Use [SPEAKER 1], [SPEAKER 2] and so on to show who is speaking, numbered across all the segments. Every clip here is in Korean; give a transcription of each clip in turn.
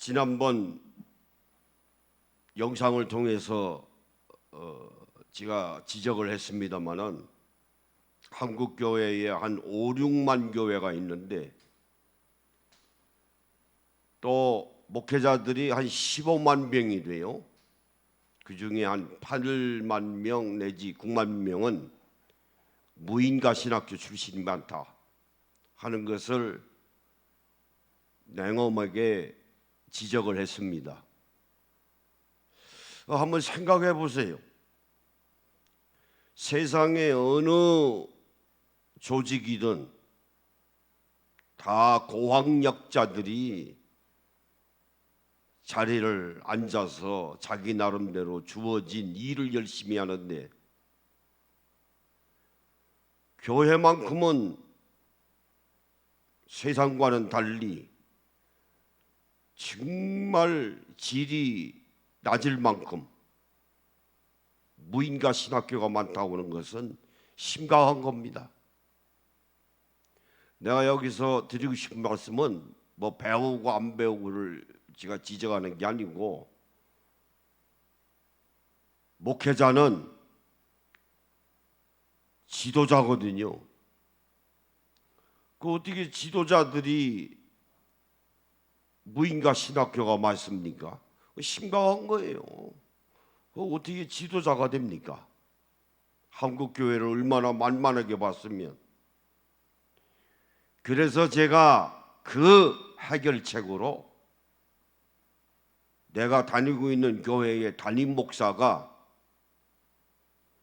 [SPEAKER 1] 지난번 영상을 통해서 제가 지적을 했습니다마는 한국 교회에 한 5, 6만 교회가 있는데 또 목회자들이 한 15만 명이 돼요. 그 중에 한 8만 명 내지 9만 명은 무인가 신학교 출신이 많다 하는 것을 냉엄하게 지적을 했습니다. 한번 생각해 보세요. 세상의 어느 조직이든 다 고학력자들이 자리를 앉아서 자기 나름대로 주어진 일을 열심히 하는데 교회만큼은 세상과는 달리 정말 질이 낮을 만큼 무인가 신학교가 많다고 하는 것은 심각한 겁니다. 내가 여기서 드리고 싶은 말씀은 뭐 배우고 안 배우고를 제가 지적하는 게 아니고, 목회자는 지도자거든요. 그 어떻게 지도자들이 무인가 신학교가 많습니까? 심각한 거예요. 어떻게 지도자가 됩니까? 한국 교회를 얼마나 만만하게 봤으면. 그래서 제가 그 해결책으로 내가 다니고 있는 교회의 담임 목사가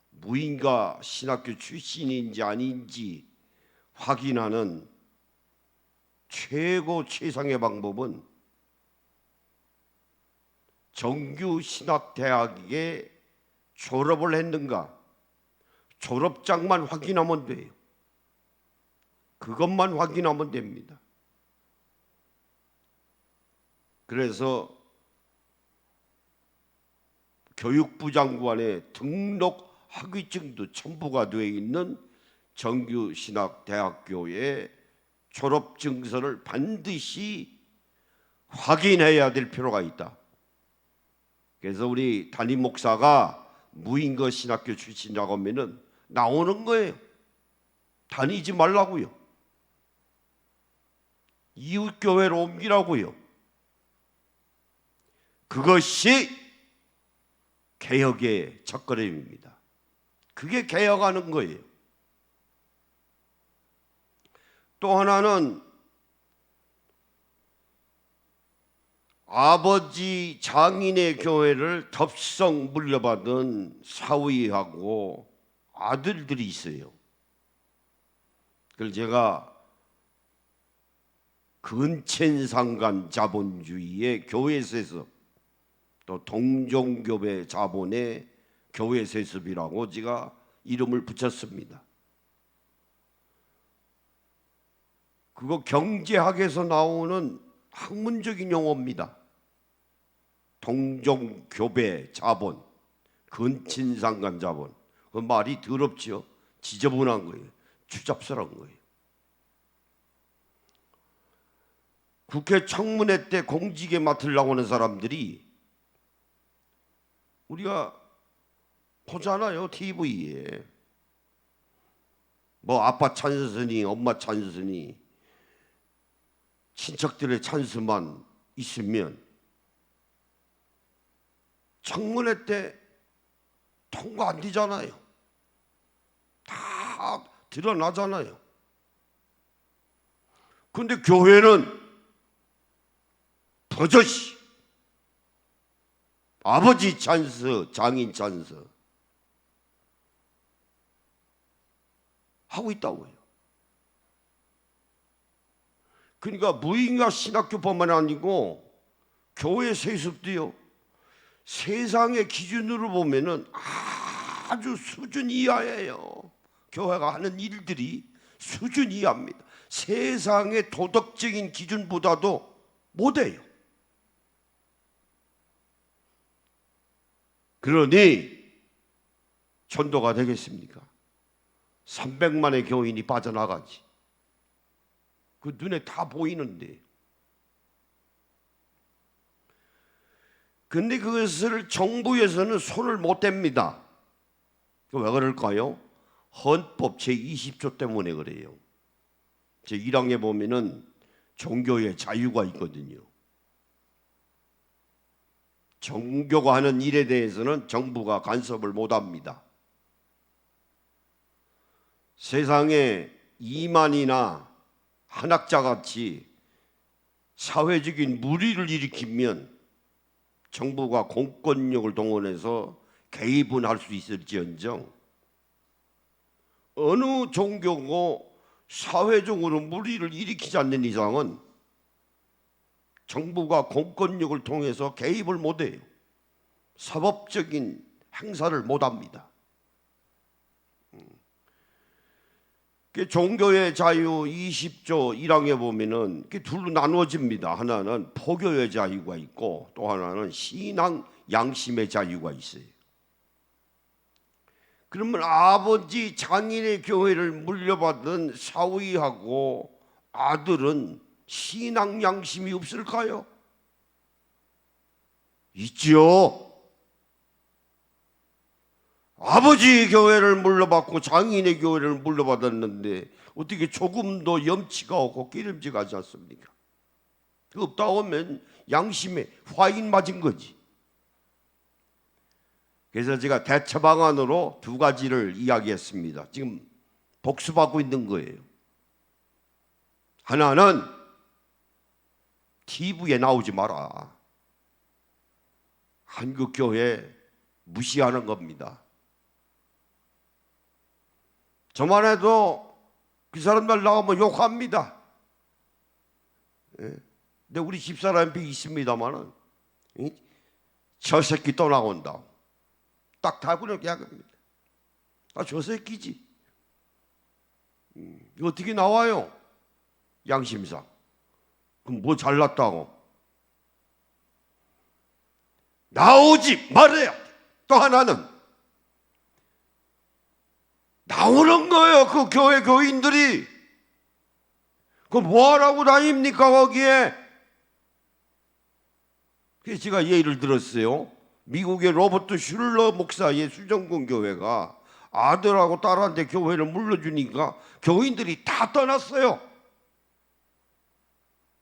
[SPEAKER 1] 무인가 신학교 출신인지 아닌지 확인하는 최상의 방법은 정규신학대학에 졸업을 했는가 졸업장만 확인하면 돼요. 그것만 확인하면 됩니다. 그래서 교육부 장관의 등록 학위증도 첨부가 되어 있는 정규신학대학교의 졸업증서를 반드시 확인해야 될 필요가 있다. 그래서 우리 담임 목사가 무인가 신학교 출신이라고 하면은 나오는 거예요. 다니지 말라고요. 이웃 교회로 옮기라고요. 그것이 개혁의 첫걸음입니다. 그게 개혁하는 거예요. 또 하나는 아버지 장인의 교회를 덥석 물려받은 사위하고 아들들이 있어요. 그걸 제가 근첸상간 자본주의의 교회세습, 또 동종교배 자본의 교회세습이라고 제가 이름을 붙였습니다. 그거 경제학에서 나오는 학문적인 용어입니다. 동종교배 자본, 근친상간 자본. 그 말이 더럽죠. 지저분한 거예요. 추잡스러운 거예요. 국회 청문회 때 공직에 맡으려고 하는 사람들이 우리가 보잖아요. TV에 뭐 아빠 찬스니 엄마 찬스니 친척들의 찬스만 있으면 청문회 때 통과 안 되잖아요. 다 드러나잖아요. 그런데 교회는 버젓이 아버지 찬스, 장인 찬스 하고 있다고요. 그러니까 무인가 신학교뿐만 아니고 교회 세습도요. 세상의 기준으로 보면은 아주 수준 이하예요. 교회가 하는 일들이 수준 이하입니다. 세상의 도덕적인 기준보다도 못해요. 그러니 전도가 되겠습니까? 300만의 교인이 빠져나가지. 그 눈에 다 보이는데 근데 그것을 정부에서는 손을 못 댑니다. 왜 그럴까요? 헌법 제20조 때문에 그래요. 제1항에 보면은 종교의 자유가 있거든요. 종교가 하는 일에 대해서는 정부가 간섭을 못 합니다. 세상에 이만이나 한학자같이 사회적인 물의를 일으키면 정부가 공권력을 동원해서 개입은 할 수 있을지언정 어느 종교고 사회적으로 물의를 일으키지 않는 이상은 정부가 공권력을 통해서 개입을 못해요. 사법적인 행사를 못합니다. 종교의 자유 20조 1항에 보면은 둘로 나누어집니다. 하나는 포교의 자유가 있고 또 하나는 신앙 양심의 자유가 있어요. 그러면 아버지 장인의 교회를 물려받은 사위하고 아들은 신앙 양심이 없을까요? 있죠. 아버지 교회를 물려받고 장인의 교회를 물려받았는데 어떻게 조금도 염치가 없고 기름지가지 않습니까? 없다 하면 양심에 화인 맞은 거지. 그래서 제가 대처 방안으로 두 가지를 이야기했습니다. 지금 복수받고 있는 거예요. 하나는 TV에 나오지 마라. 한국교회 무시하는 겁니다. 저만 해도 그 사람들 나오면 욕합니다. 근데 우리 집사람이 있습니다만은 저 새끼 또 나온다. 딱 다그렇게 합니다. 저 새끼지. 어떻게 나와요? 양심상. 그럼 뭐 잘났다고? 나오지 말아야 돼. 또 하나는 나오는 거예요. 그 교회 교인들이. 그 뭐하라고 다닙니까 거기에? 그래서 제가 예를 들었어요. 미국의 로버트 슐러 목사의 수정군 교회가 아들하고 딸한테 교회를 물려주니까 교인들이 다 떠났어요.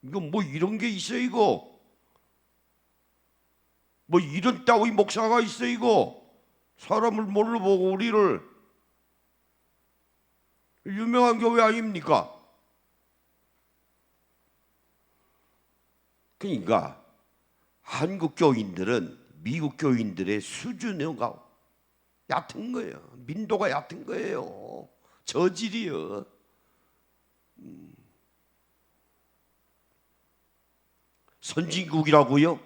[SPEAKER 1] 이거 뭐 이런 게 있어 이거? 뭐 이런 따위 목사가 있어 이거? 사람을 뭘로 보고 우리를? 유명한 교회 아닙니까? 그러니까 한국 교인들은 미국 교인들의 수준가 얕은 거예요. 민도가 얕은 거예요. 저질이요. 선진국이라고요?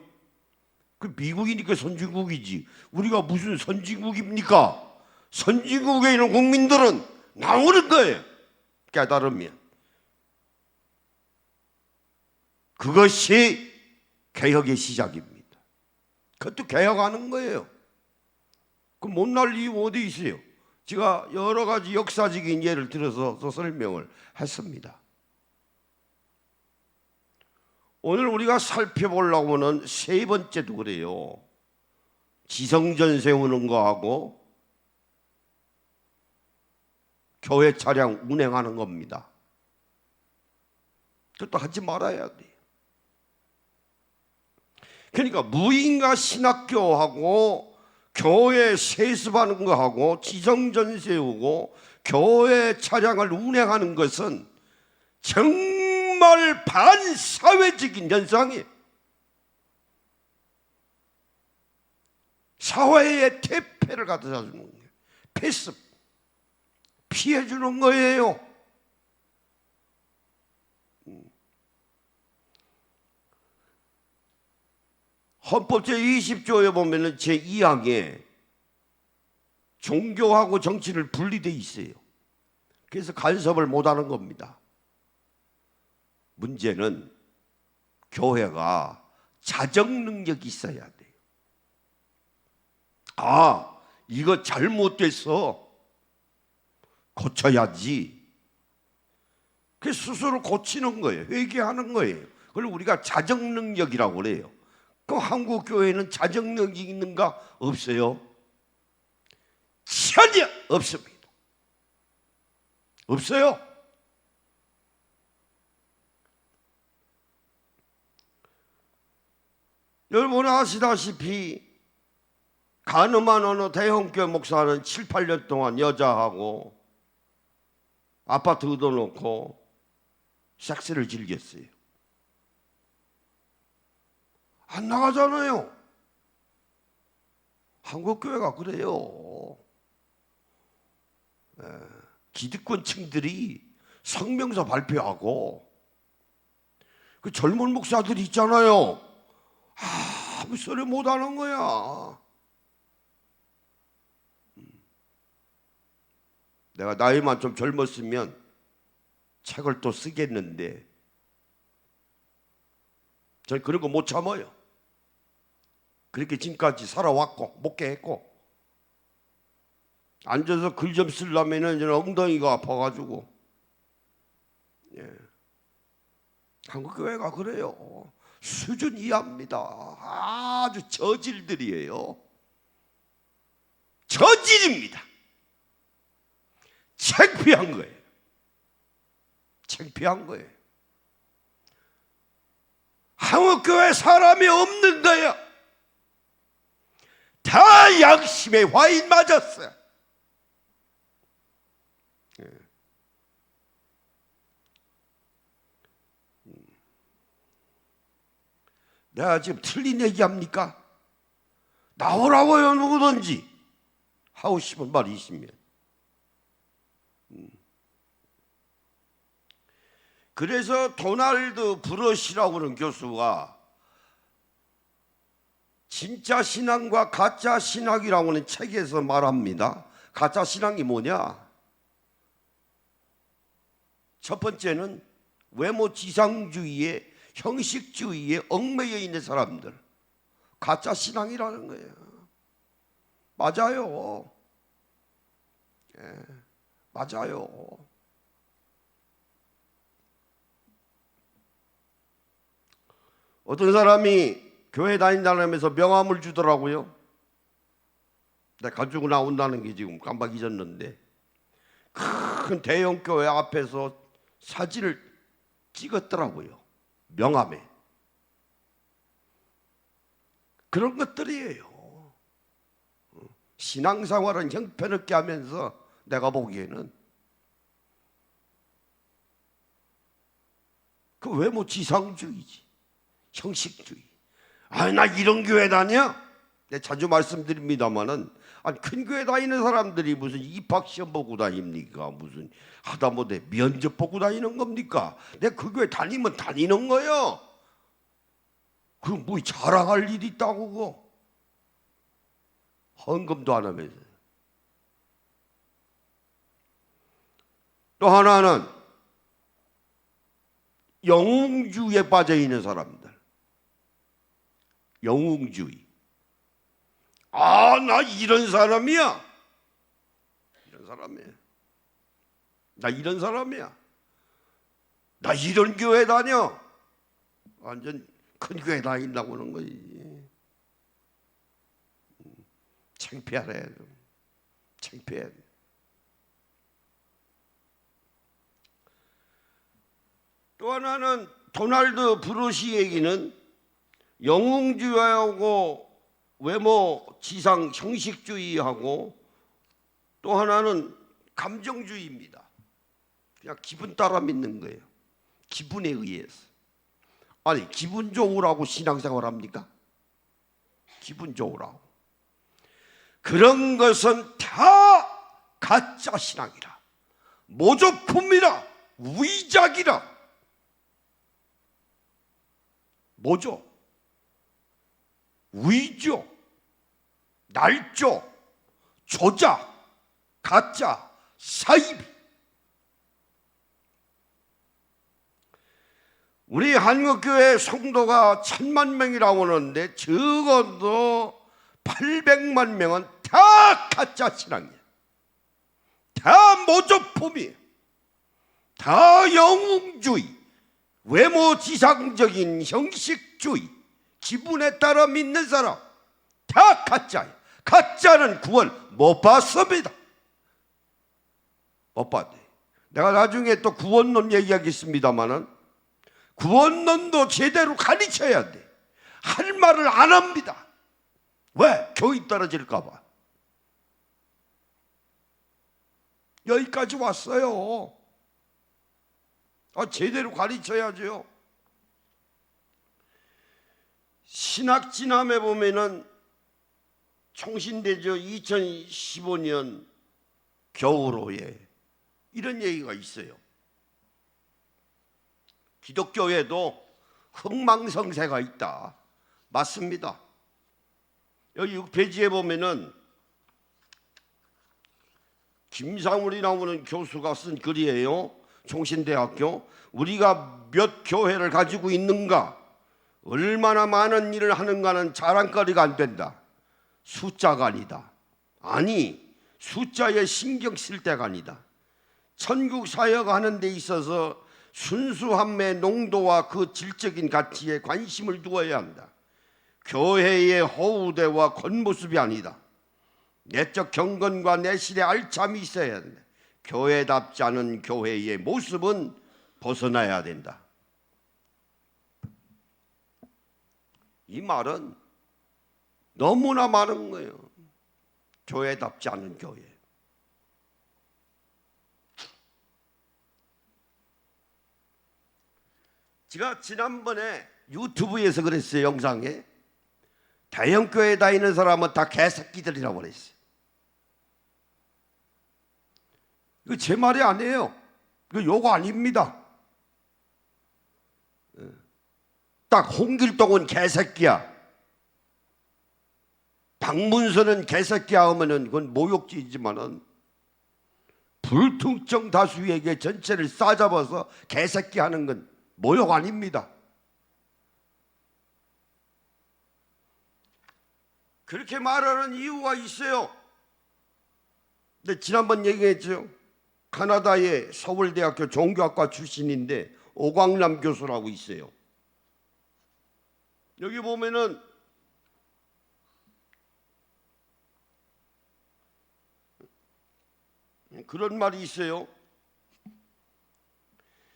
[SPEAKER 1] 그 미국이니까 선진국이지. 우리가 무슨 선진국입니까? 선진국에 있는 국민들은 나오는 거예요. 깨달으면. 그것이 개혁의 시작입니다. 그것도 개혁하는 거예요. 그 못날 이유 어디 있어요? 제가 여러 가지 역사적인 예를 들어서 설명을 했습니다. 오늘 우리가 살펴보려고 하는 세 번째도 그래요. 지성전 세우는 거하고 교회 차량 운행하는 겁니다. 그것도 하지 말아야 돼요. 그러니까 무인가 신학교하고 교회 세습하는 거하고 지성전 세우고 교회 차량을 운행하는 것은 정말 반사회적인 현상이에요. 사회의 퇴폐를 가져다 주는 거예요. 폐습, 피해 주는 거예요. 헌법 제20조에 보면 제2항에 종교하고 정치를 분리되어 있어요. 그래서 간섭을 못하는 겁니다. 문제는 교회가 자정 능력이 있어야 돼요. 아, 이거 잘못돼서 고쳐야지. 그 스스로 고치는 거예요. 회개하는 거예요. 그걸 우리가 자정 능력이라고 그래요. 그 한국 교회는 자정력이 있는가? 없어요. 전혀 없습니다. 없어요. 여러분 아시다시피 가늠한 어느 대형교회 목사는 7, 8년 동안 여자하고 아파트 얻어놓고 섹스를 즐겼어요. 안 나가잖아요. 한국교회가 그래요. 기득권층들이 성명서 발표하고 그 젊은 목사들이 있잖아요. 아무 소리 못하는 거야. 내가 나이만 좀 젊었으면 책을 또 쓰겠는데 저는 그런 거 못 참아요. 그렇게 지금까지 살아왔고 목회했고 앉아서 글 좀 쓰려면은 저는 엉덩이가 아파가지고. 한국교회가 그래요. 수준 이하입니다. 아주 저질들이에요. 저질입니다. 창피한 거예요. 창피한 거예요. 한국교회 사람이 없는 거예요. 다 양심의 화인 맞았어요. 내가 지금 틀린 얘기합니까? 나오라고요. 누구든지 하고 싶은 말이 있으면. 그래서 도널드 브러시라고 하는 교수가 진짜 신앙과 가짜 신학이라고 하는 책에서 말합니다. 가짜 신앙이 뭐냐? 첫 번째는 외모 지상주의에 형식주의에 얽매여 있는 사람들, 가짜 신앙이라는 거예요. 맞아요. 맞아요. 어떤 사람이 교회 다닌다면서 명함을 주더라고요. 내가 가지고 나온다는 게 지금 깜빡 잊었는데, 큰 대형 교회 앞에서 사진을 찍었더라고요. 명함에. 그런 것들이에요. 신앙생활은 형편없게 하면서 내가 보기에는 그 외모 지상주의지. 형식주의. 나 이런 교회 다녀? 내가 자주 말씀드립니다만은 큰 교회 다니는 사람들이 무슨 입학시험 보고 다닙니까? 무슨 하다못해 면접 보고 다니는 겁니까? 내가 그 교회 다니면 다니는 거예요. 그럼 뭐 자랑할 일이 있다고 그거? 헌금도 안 하면서. 또 하나는 영웅주의에 빠져 있는 사람들. 영웅주의. 나 이런 사람이야. 이런 사람이야. 나 이런 사람이야. 나 이런 교회 다녀. 완전 큰 교회 다닌다고 하는 거지. 창피하래. 창피해. 또 하나는 도널드 브루시 얘기는 영웅주의하고 외모 지상 형식주의하고 또 하나는 감정주의입니다. 그냥 기분 따라 믿는 거예요. 기분에 의해서. 기분 좋으라고 신앙생활 합니까? 기분 좋으라고. 그런 것은 다 가짜 신앙이라. 모조품이라. 위작이라. 뭐죠? 위조, 날조, 조작, 가짜, 사이비. 우리 한국교회 성도가 1000만 명이라고 하는데 적어도 800만 명은 다 가짜 신앙이에요. 다 모조품이에요. 다 영웅주의, 외모 지상적인 형식주의, 지분에 따라 믿는 사람 다 가짜예요. 가짜는 구원 못 받습니다. 못 받아요. 내가 나중에 또 구원론 얘기하겠습니다마는 구원론도 제대로 가르쳐야 돼. 할 말을 안 합니다. 왜? 교인 떨어질까 봐. 여기까지 왔어요. 제대로 가르쳐야죠. 신학진함에 보면은 총신대죠. 2015년 겨울호에 이런 얘기가 있어요. 기독교에도 흥망성쇠가 있다. 맞습니다. 여기 6페이지에 보면은 김상울이 나오는 교수가 쓴 글이에요. 총신대학교. 우리가 몇 교회를 가지고 있는가, 얼마나 많은 일을 하는가는 자랑거리가 안 된다. 숫자가 아니다. 아니, 숫자에 신경 쓸 때가 아니다. 천국 사역하는 데 있어서 순수함의 농도와 그 질적인 가치에 관심을 두어야 한다. 교회의 허우대와 겉모습이 아니다. 내적 경건과 내실의 알참이 있어야 한다. 교회답지 않은 교회의 모습은 벗어나야 된다. 이 말은 너무나 많은 거예요. 교회답지 않은 교회. 제가 지난번에 유튜브에서 그랬어요. 영상에 대형교회 다니는 사람은 다 개새끼들이라고 그랬어요. 이거 제 말이 아니에요. 이거 욕 아닙니다. 딱 홍길동은 개새끼야, 박문선은 개새끼야 하면은 그건 모욕죄이지만은 불특정 다수에게 전체를 싸잡아서 개새끼 하는 건 모욕 아닙니다. 그렇게 말하는 이유가 있어요. 근데 지난번 얘기했죠. 카나다의 서울대학교 종교학과 출신인데 오광남 교수라고 있어요. 여기 보면은 그런 말이 있어요.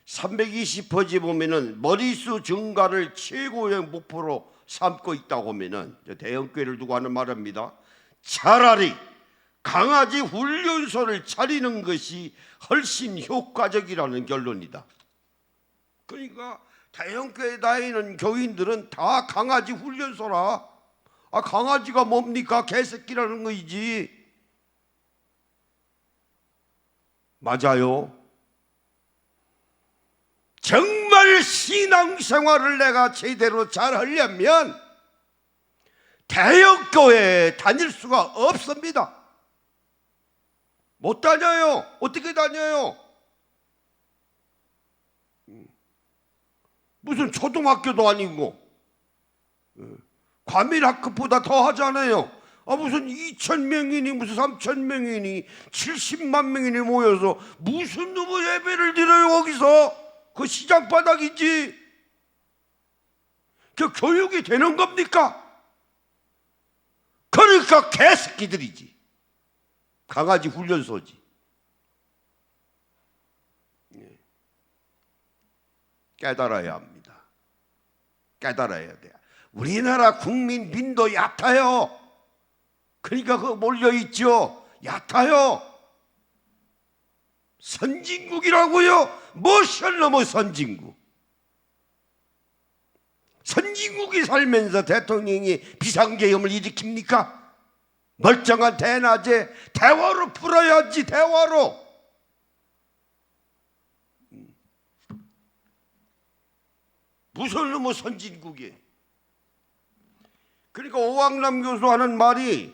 [SPEAKER 1] 320페이지 보면은 머리수 증가를 최고의 목표로 삼고 있다고 하면은 대형교회를 두고 하는 말입니다. 차라리 강아지 훈련소를 차리는 것이 훨씬 효과적이라는 결론이다. 그러니까 대형교회 다니는 교인들은 다 강아지 훈련소라. 강아지가 뭡니까? 개새끼라는 거이지. 맞아요. 정말 신앙생활을 내가 제대로 잘 하려면 대형교회에 다닐 수가 없습니다. 못 다녀요. 어떻게 다녀요? 무슨 초등학교도 아니고 과밀학급보다 더 하잖아요. 무슨 2,000명이니 무슨 3,000명이니 70만 명이니 모여서 무슨 놈의 예배를 드려요 거기서. 그 시장 바닥이지. 그 교육이 되는 겁니까? 그러니까 개새끼들이지. 강아지 훈련소지. 깨달아야 합니다. 깨달아야 돼. 우리나라 국민 민도 얕아요. 그러니까 그거 몰려있죠. 얕아요. 선진국이라고요? 무엇을 넘어 선진국. 선진국이 살면서 대통령이 비상계엄을 일으킵니까? 멀쩡한 대낮에 대화로 풀어야지. 대화로. 무슨 놈의 선진국이에요. 그러니까 오왕남 교수 하는 말이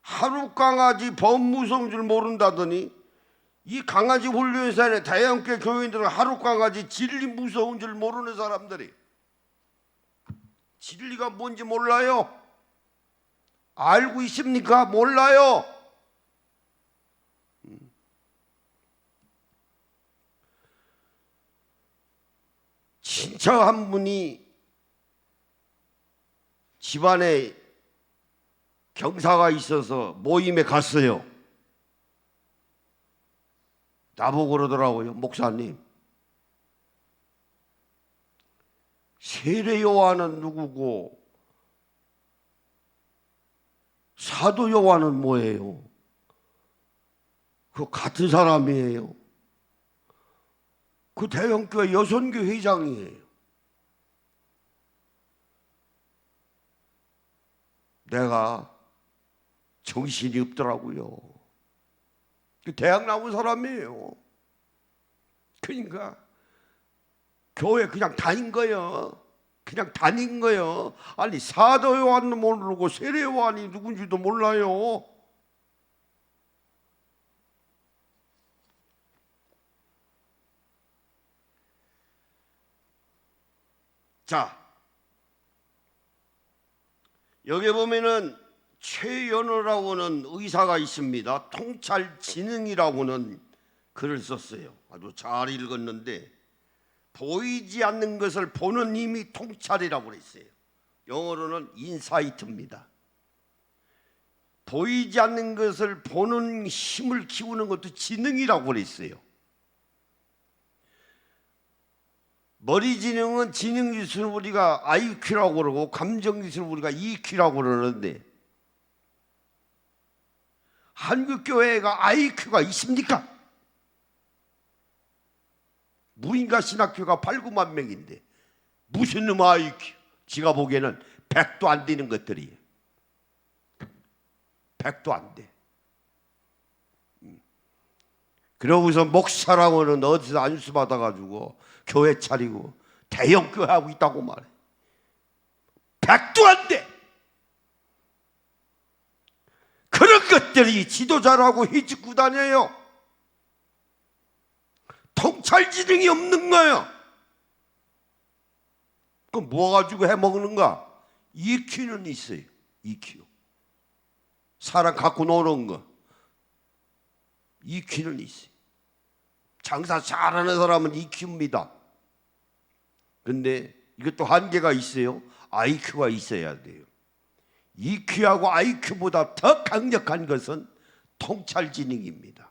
[SPEAKER 1] 하루 강아지 범 무서운 줄 모른다더니 이 강아지 훈련소에 대형교회 교인들은 하루 강아지 진리 무서운 줄 모르는 사람들이 진리가 뭔지 몰라요. 알고 있습니까? 몰라요. 진짜 한 분이 집안에 경사가 있어서 모임에 갔어요. 나보고 그러더라고요. 목사님, 세례 요한은 누구고 사도 요한은 뭐예요? 그 같은 사람이에요. 그 대형교회 여선교 회장이에요. 내가 정신이 없더라고요. 대학 나온 사람이에요. 그러니까 교회 그냥 다닌 거예요. 그냥 다닌 거예요. 아니 사도 요한도 모르고 세례 요한이 누군지도 몰라요. 자, 여기 보면은 최연호라고는 의사가 있습니다. 통찰지능이라고는 글을 썼어요. 아주 잘 읽었는데 보이지 않는 것을 보는 힘이 통찰이라고 그랬어요. 영어로는 인사이트입니다. 보이지 않는 것을 보는 힘을 키우는 것도 지능이라고 그랬어요. 머리 지능은 지능 기술을 우리가 IQ라고 그러고 감정 기술을 우리가 EQ라고 그러는데 한국 교회가 IQ가 있습니까? 무인가 신학교가 8, 9만 명인데 무슨 놈 IQ? 지가 보기에는 100도 안 되는 것들이에요. 100도 안 돼. 그러고서 목사라고는 어디서 안수 받아가지고 교회 차리고 대형 교회 하고 있다고 말해. 100도 안 돼. 그런 것들이 지도자라고 휘짓고 다녀요. 통찰지능이 없는 거예요. 그럼 뭐 가지고 해먹는가? EQ는 있어요. EQ. 사람 갖고 노는 거. EQ는 있어요. 장사 잘하는 사람은 EQ입니다. 근데 이것도 한계가 있어요. IQ가 있어야 돼요. EQ하고 IQ보다 더 강력한 것은 통찰지능입니다.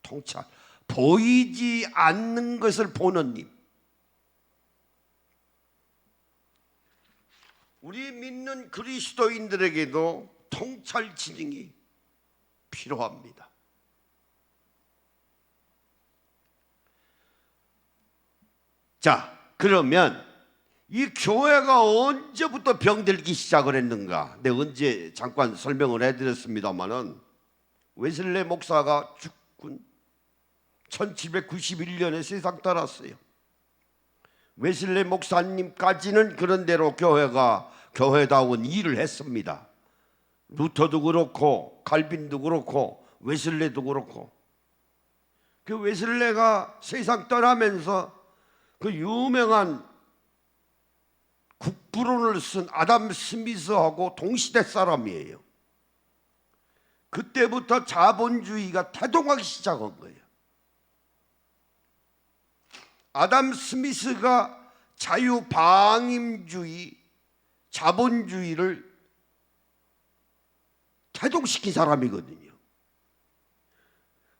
[SPEAKER 1] 통찰. 보이지 않는 것을 보는 힘. 우리 믿는 그리스도인들에게도 통찰지능이 필요합니다. 자, 그러면 이 교회가 언제부터 병들기 시작을 했는가? 내가 언제 잠깐 설명을 해드렸습니다마는 웨슬레 목사가 죽군 1791년에 세상 떠났어요. 웨슬레 목사님까지는 그런 대로 교회가 교회다운 일을 했습니다. 루터도 그렇고 칼빈도 그렇고 웨슬레도 그렇고. 그 웨슬레가 세상 떠나면서 그 유명한 국부론을 쓴 아담 스미스하고 동시대 사람이에요. 그때부터 자본주의가 태동하기 시작한 거예요. 아담 스미스가 자유방임주의, 자본주의를 태동시킨 사람이거든요.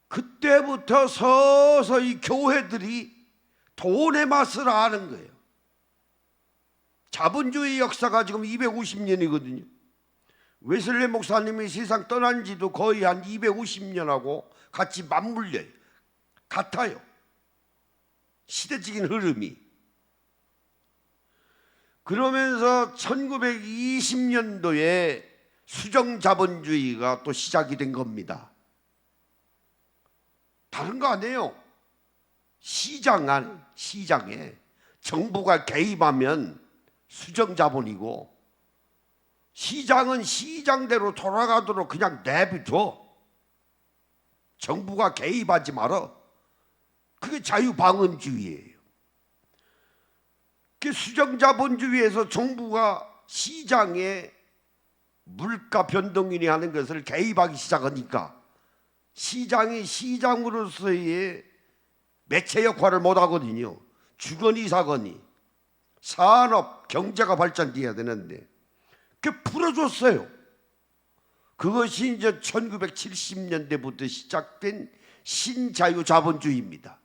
[SPEAKER 1] 그때부터 서서히 교회들이 돈의 맛을 아는 거예요. 자본주의 역사가 지금 250년이거든요. 웨슬레 목사님이 세상 떠난 지도 거의 한 250년하고 같이 맞물려요. 같아요. 시대적인 흐름이. 그러면서 1920년도에 수정자본주의가 또 시작이 된 겁니다. 다른 거 아니에요. 시장에 정부가 개입하면 수정자본이고 시장은 시장대로 돌아가도록 그냥 내비둬. 정부가 개입하지 말아. 그게 자유방임주의예요. 그 수정자본주의에서 정부가 시장에 물가 변동인이 하는 것을 개입하기 시작하니까 시장이 시장으로서의 매체 역할을 못하거든요. 주거니 사거니 산업, 경제가 발전돼야 되는데 그 풀어줬어요. 그것이 이제 1970년대부터 시작된 신자유자본주의입니다.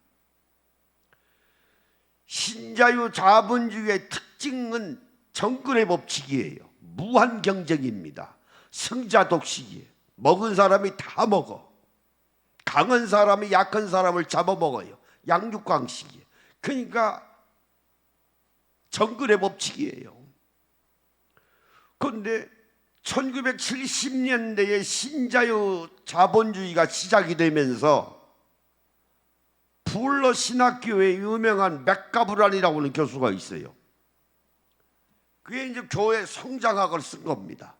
[SPEAKER 1] 신자유자본주의의 특징은 정글의 법칙이에요. 무한 경쟁입니다. 승자독식이에요. 먹은 사람이 다 먹어. 강한 사람이 약한 사람을 잡아먹어요. 양육강식이에요. 그러니까 정글의 법칙이에요. 그런데 1970년대에 신자유 자본주의가 시작이 되면서 불러 신학교의 유명한 맥가브란이라고 하는 교수가 있어요. 그게 이제 교회 성장학을 쓴 겁니다.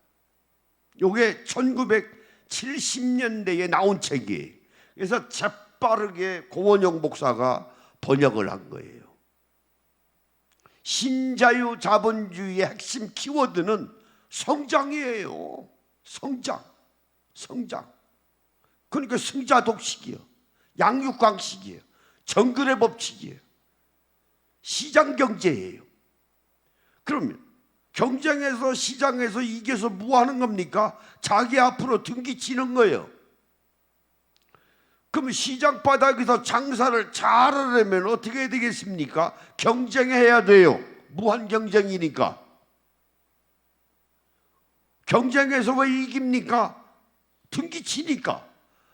[SPEAKER 1] 이게 1970년대에 나온 책이에요. 그래서 재빠르게 고원영 목사가 번역을 한 거예요. 신자유 자본주의의 핵심 키워드는 성장이에요. 성장. 그러니까 승자독식이에요. 양육강식이에요. 정글의 법칙이에요. 시장경제예요. 그러면 경쟁에서 시장에서 이겨서 뭐 하는 겁니까? 자기 앞으로 등기치는 거예요. 그럼 시장 바닥에서 장사를 잘하려면 어떻게 해야 되겠습니까? 경쟁해야 돼요. 무한 경쟁이니까. 경쟁에서 왜 이깁니까? 등기치니까.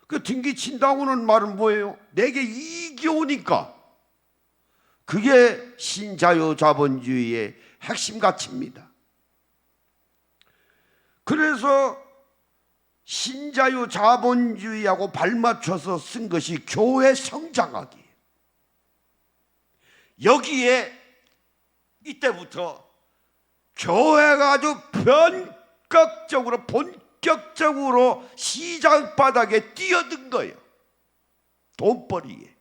[SPEAKER 1] 그 등기친다고는 말은 뭐예요? 내게 이익이 오니까. 그게 신자유자본주의의 핵심 가치입니다. 그래서 신자유자본주의하고 발맞춰서 쓴 것이 교회 성장학이에요. 여기에 이때부터 교회가 아주 본격적으로 시장 바닥에 뛰어든 거예요. 돈벌이에.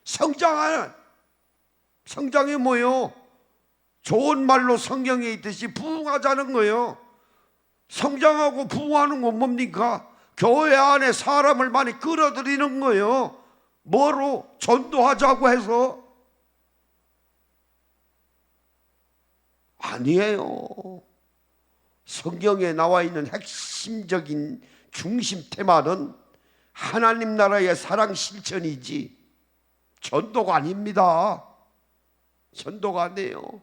[SPEAKER 1] 성장이 뭐예요? 좋은 말로 성경에 있듯이 부흥하자는 거예요. 성장하고 부흥하는 건 뭡니까? 교회 안에 사람을 많이 끌어들이는 거예요. 뭐로? 전도하자고 해서? 아니에요. 성경에 나와 있는 핵심적인 중심 테마는 하나님 나라의 사랑 실천이지 전도가 아닙니다. 전도가 아니에요.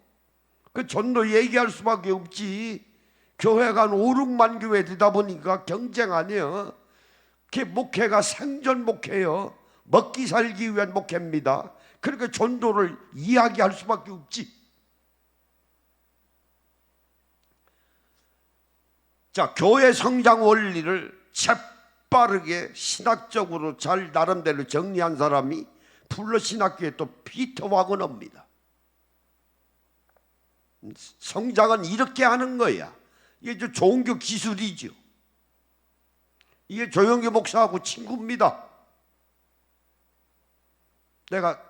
[SPEAKER 1] 그 전도 얘기할 수밖에 없지. 교회가 한 5, 6만 교회 되다 보니까 경쟁 아니에요. 그 목회가 생존 목회예요. 먹기 살기 위한 목회입니다. 그러니까 전도를 이야기할 수밖에 없지. 자, 교회 성장 원리를 재빠르게 신학적으로 잘 나름대로 정리한 사람이 풀러 신학교의 또 피터 와그너입니다. 성장은 이렇게 하는 거야. 이게 종교 기술이죠. 이게 조영기 목사하고 친구입니다. 내가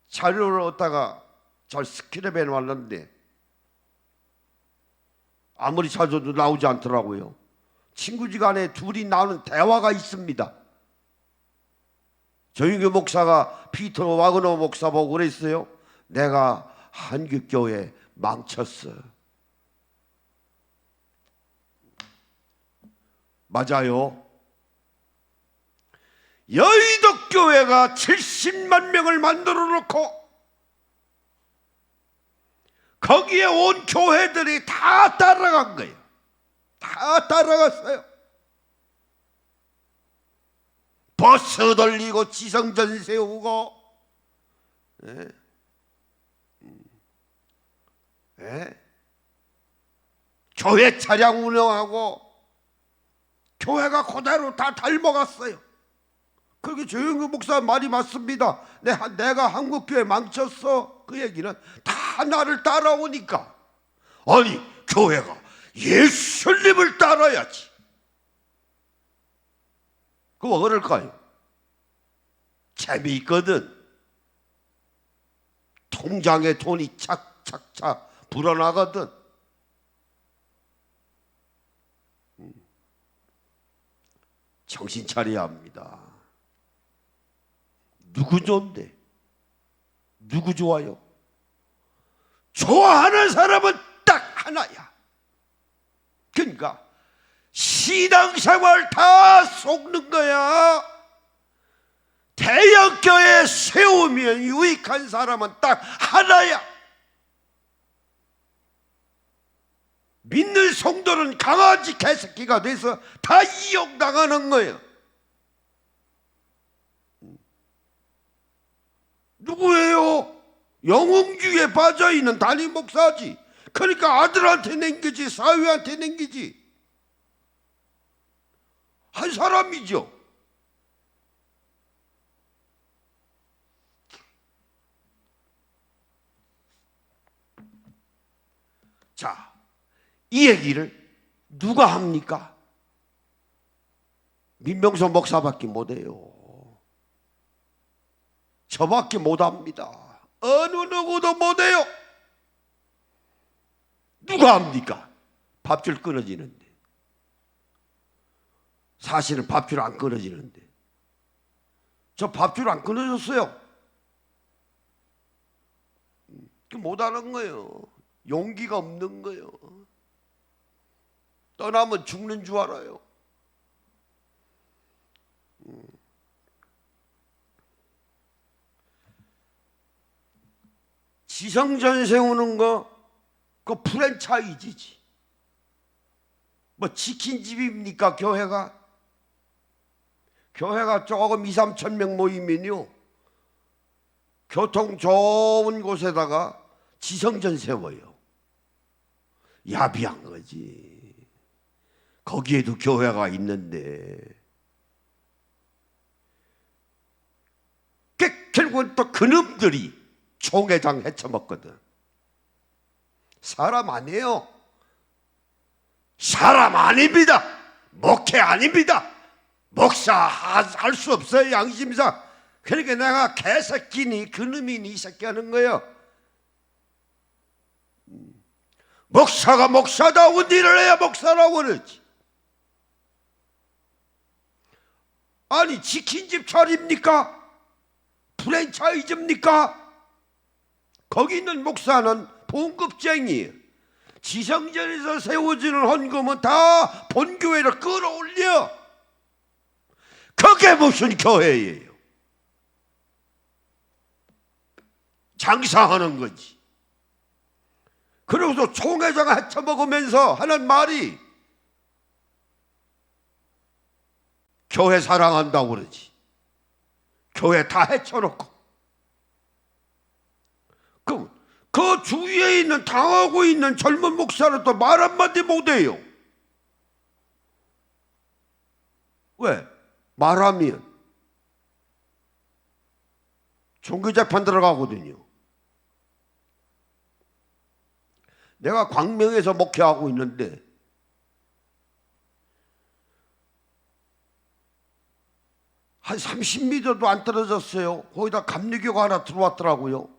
[SPEAKER 1] 자료를 얻다가 잘 스크랩해 놨는데 아무리 찾아도 나오지 않더라고요. 친구지간에 둘이 나오는 대화가 있습니다. 조영기 목사가 피터 와그너 목사 보고 그랬어요. 내가 한국교회 망쳤어. 맞아요. 여의도 교회가 70만 명을 만들어 놓고 거기에 온 교회들이 다 따라간 거예요. 다 따라갔어요. 버스 돌리고 지성전 세우고 교회 차량 운영하고 교회가 그대로 다 닮아갔어요. 그게 조영규 목사 말이 맞습니다. 내가 한국교회 망쳤어. 그 얘기는 다 나를 따라오니까. 아니 교회가 예수님을 따라야지. 그거 어떨까요? 재미있거든. 통장에 돈이 착착착 불어나거든. 정신 차려야 합니다. 누구 좋은데? 누구 좋아요? 좋아하는 사람은 딱 하나야. 뭡니까? 신앙생활 다 속는 거야. 대형교회 세우면 유익한 사람은 딱 하나야. 믿는 성도는 강아지 개새끼가 돼서 다 이용당하는 거예요. 누구예요? 영웅주의에 빠져있는 담임 목사지. 그러니까 아들한테 남기지, 사위한테 남기지. 한 사람이죠. 자, 이 얘기를 누가 합니까? 민병서 목사밖에 못해요. 저밖에 못합니다. 어느 누구도 못해요. 누가 합니까? 밥줄 끊어지는데. 사실은 밥줄 안 끊어지는데. 저 밥줄 안 끊어졌어요. 못하는 거예요. 용기가 없는 거예요. 떠나면 죽는 줄 알아요. 지성전 세우는 거, 그 프랜차이즈지. 뭐 치킨집입니까, 교회가? 교회가 조금 2, 3천 명 모이면요, 교통 좋은 곳에다가 지성전 세워요. 야비한 거지. 거기에도 교회가 있는데. 결국은 또 그놈들이 총회장 헤쳐먹거든. 사람 아니에요. 사람 아닙니다. 목회 아닙니다. 목사 할 수 없어요, 양심상. 그러니까 내가 개새끼니 그놈이니 이 새끼 하는 거예요. 목사가 목사다운 일을 해야 목사라고 그러지. 아니 치킨집 차립니까? 프랜차이즈입니까? 거기 있는 목사는 봉급쟁이에요. 지성전에서 세워지는 헌금은 다 본교회로 끌어올려. 그게 무슨 교회예요? 장사하는 거지. 그러고서 총회장 헤쳐먹으면서 하는 말이 교회 사랑한다고 그러지. 교회 다 헤쳐놓고. 그럼 그 주위에 있는 당하고 있는 젊은 목사는 또 말 한마디 못해요. 왜? 말하면 종교재판 들어가거든요. 내가 광명에서 목회하고 있는데 한 30m도 안 떨어졌어요. 거기다 감리교가 하나 들어왔더라고요.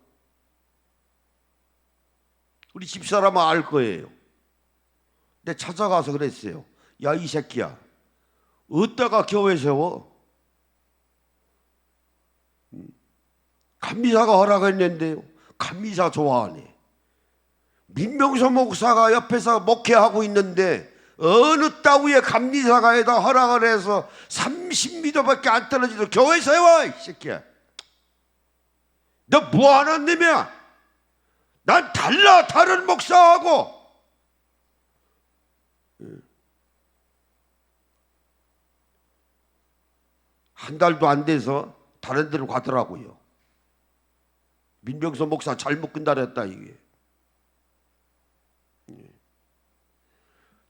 [SPEAKER 1] 우리 집사람은 알 거예요. 근데 찾아가서 그랬어요. 야, 이 새끼야, 어디다가 교회 세워? 감리사가 허락했는데요. 감리사 좋아하네. 민병서 목사가 옆에서 목회하고 있는데 어느 따위의 감리사가에다 허락을 해서 30m밖에 안 떨어지도 교회 세워, 이 새끼야. 너 뭐하는 놈이야? 난 달라, 다른 목사하고. 한 달도 안 돼서 다른 데로 가더라고요. 민병서 목사 잘못 끝나랬다 이게.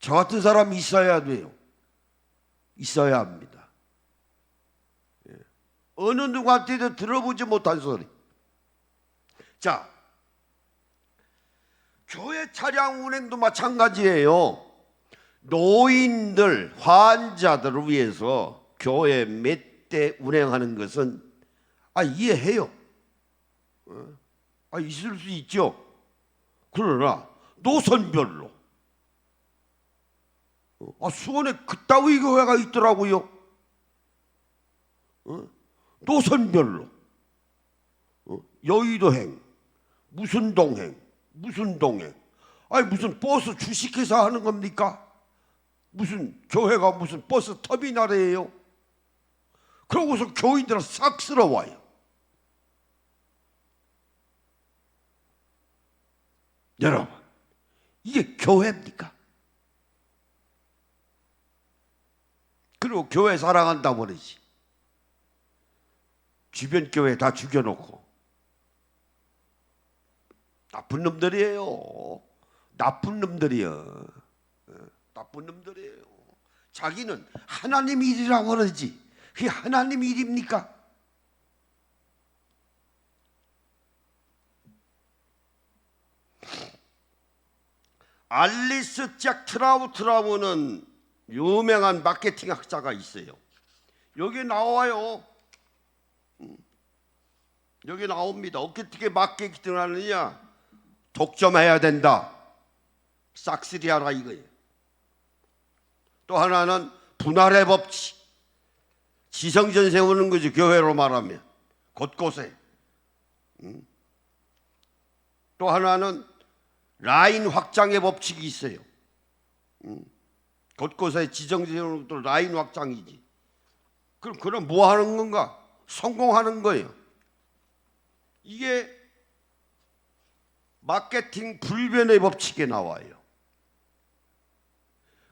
[SPEAKER 1] 저 같은 사람이 있어야 돼요. 있어야 합니다. 어느 누구한테도 들어보지 못한 소리. 자, 교회 차량 운행도 마찬가지예요. 노인들, 환자들을 위해서 교회 몇 대 운행하는 것은 이해해요. 있을 수 있죠. 그러나 노선별로 수원에 그따위 교회가 있더라고요. 노선별로 여의도행, 무슨 동행, 무슨 동행. 무슨 버스 주식회사 하는 겁니까? 무슨 교회가 무슨 버스 터미널이에요? 그러고서 교인들은 싹스러워요. 여러분, 이게 교회입니까? 그리고 교회 사랑한다고 그러지. 주변 교회 다 죽여놓고. 나쁜 놈들이에요. 나쁜 놈들이요. 나쁜 놈들이에요. 자기는 하나님 일이라고 그러지. 그게 하나님 일입니까? 알리스 잭 트라우트라고는 유명한 마케팅 학자가 있어요. 여기 나와요. 여기 나옵니다. 어떻게 마케팅을 하느냐? 독점해야 된다. 싹쓸이 하라 이거예요. 또 하나는 분할의 법칙. 지성전 세우는 거죠. 교회로 말하면 곳곳에. 또 하나는 라인 확장의 법칙이 있어요. 곳곳에 지성전 세우는 것도 라인 확장이지. 그럼 뭐 하는 건가? 성공하는 거예요. 이게 마케팅 불변의 법칙에 나와요.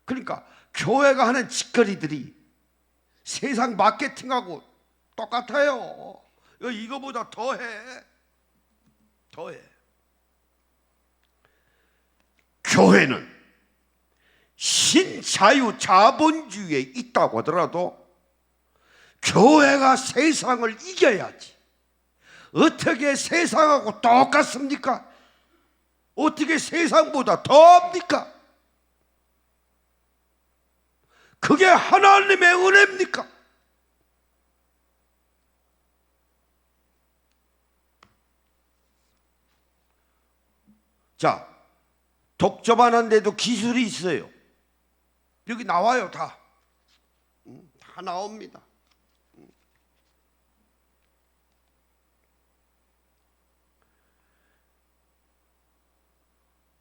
[SPEAKER 1] 그러니까 교회가 하는 짓거리들이 세상 마케팅하고 똑같아요. 이거보다 더해. 교회는 신자유 자본주의에 있다고 하더라도 교회가 세상을 이겨야지. 어떻게 세상하고 똑같습니까? 어떻게 세상보다 더합니까? 그게 하나님의 은혜입니까? 자, 독점하는데도 기술이 있어요. 여기 나와요. 다 나옵니다.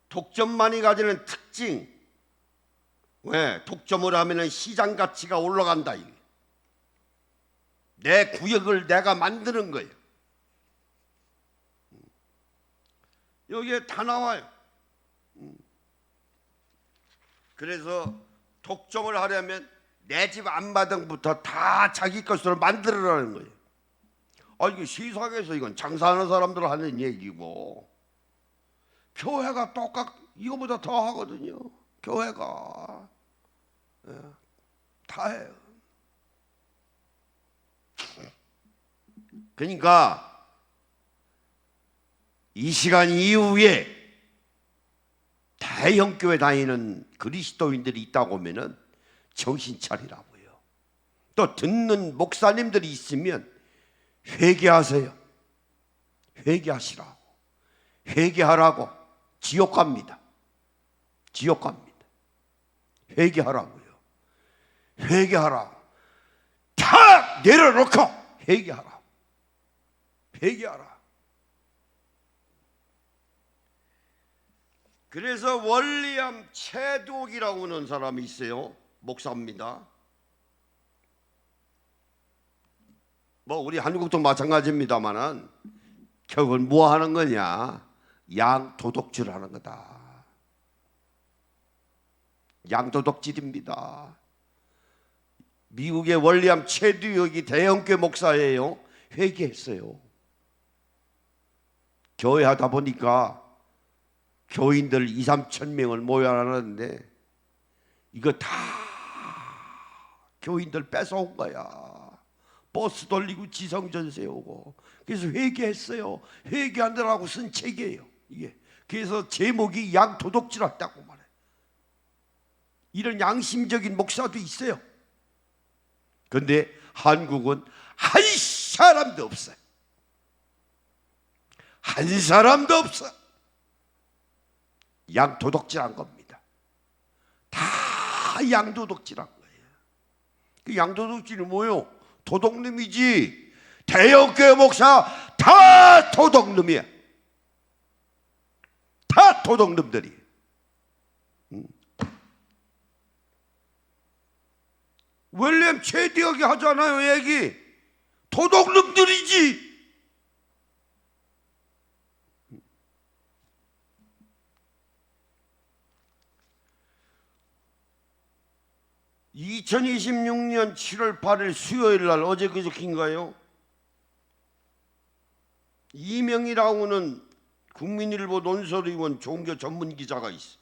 [SPEAKER 1] 독점만이 가지는 특징. 왜? 독점을 하면 시장 가치가 올라간다. 내 구역을 내가 만드는 거예요. 여기에 다 나와요. 그래서 독점을 하려면 내 집 앞마당부터 다 자기 것으로 만들어라는 거예요. 이거 세상에서 이건 장사하는 사람들 하는 얘기고, 교회가 이거보다 더 하거든요. 교회가 다 해요. 그러니까 이 시간 이후에 대형 교회 다니는 그리스도인들이 있다고 하면은 정신 차리라고요. 또 듣는 목사님들이 있으면 회개하세요. 회개하시라고. 회개하라고. 지옥 갑니다. 지옥 갑니다. 회개하라고요. 회개하라고. 다 내려놓고 회개하라. 회개하라. 그래서 월리엄 체독이라고 하는 사람이 있어요. 목사입니다. 우리 한국도 마찬가지입니다만은 결국은 뭐 하는 거냐? 양도덕질 하는 거다. 양도덕질입니다. 미국의 월리엄 체독이 대형교회 목사예요. 회개했어요. 교회 하다 보니까 교인들 2-3천 명을 모여놨는데 이거 다 교인들 뺏어온 거야. 버스 돌리고 지성전 세우고. 그래서 회개했어요. 회개하느라고 쓴 책이에요. 이게. 그래서 제목이 양도덕질 했다고 말해. 이런 양심적인 목사도 있어요. 그런데 한국은 한 사람도 없어요. 한 사람도 없어. 양도덕질한 겁니다. 다 양도덕질한 거예요. 그 양도덕질이 뭐요? 도둑놈이지. 대형교회 목사 다 도둑놈이야. 다 도둑놈들이. 웰렘 최대하게 하잖아요. 얘기 도둑놈들이지. 2026년 7월 8일 수요일 날, 어제 그저께인가요? 이명희라고 하는 국민일보 논설위원 종교 전문 기자가 있어.